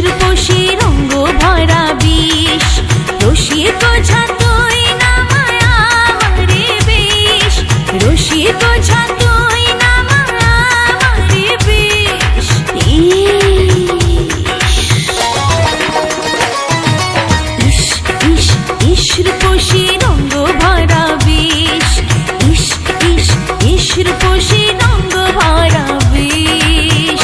রূপসী রঙ্গ ভরা বিষ রসিক ছাতুই না মায়া মারে বেশ রসিক ছাতুই না মায়া মারে বেশ ইস ইস ইস রূপসী রঙ্গ ভরা বিষ ইস ইস ইস রূপসী রঙ্গ ভরা বিষ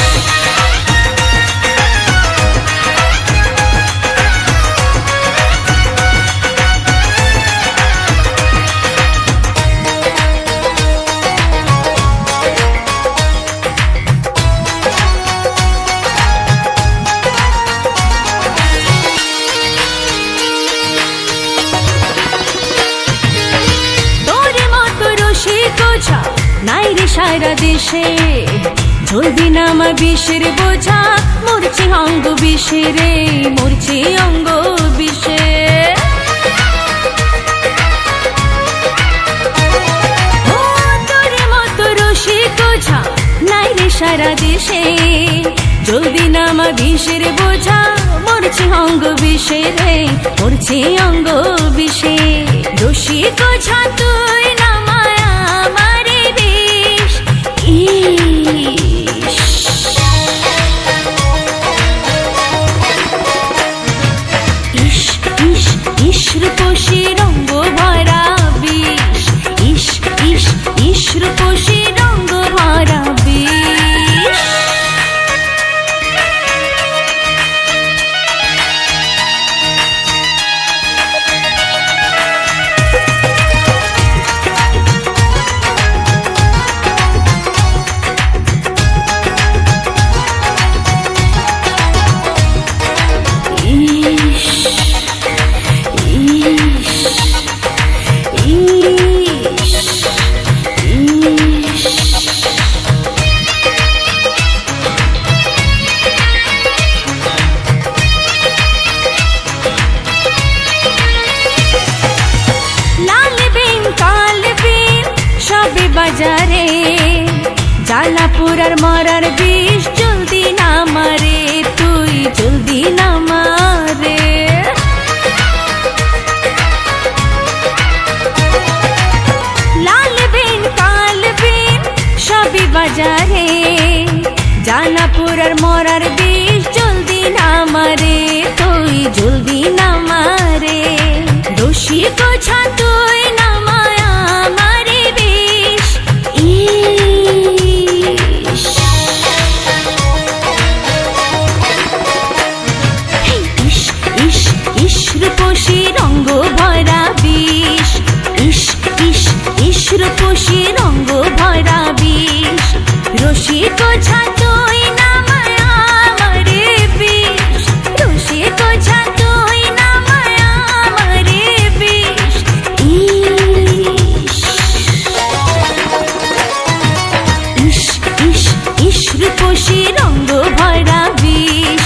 নাই রে সারা দেশে ঝলবি না আমার বিষের বোঝা মরছে অঙ্গ বিষে রে মরছে অঙ্গ বিষে তোর মতো রসিক ঝা নাই রে সারা দেশে ঝলবি না আমার বিষের বোঝা মরছে অঙ্গ বিষে রে মরছে অঙ্গ বিষে রসিক ঝা তুই না মায়া মারে বেশ ইস ইস ইস রূপসী রঙ্গ ভরা বিষ ইস ইস ইস রূপসী রঙ্গ ভরা বিষ বাজারে জ্বালাপুরার মরার বিষ জলদি না মারে তুই জলদি না মারে লাল বিন কাল বিন সবই বাজারে জ্বালাপুরার মরার বিষ জলদি না মারে তুই জলদি না মারে রসিক ছাতুই না মায়া মারে বেশ ইস ইস ইস রূপসী রঙ্গ ভরা বিষ ইস ইস ইস রূপসী রঙ্গ ভরা বিষ রসিক ছাতুই না মায়া মারে বেশ রসিক ছাতুই না মায়া মারে বেশ ইস ইস ইস রূপসী রঙ্গ ভরা বিষ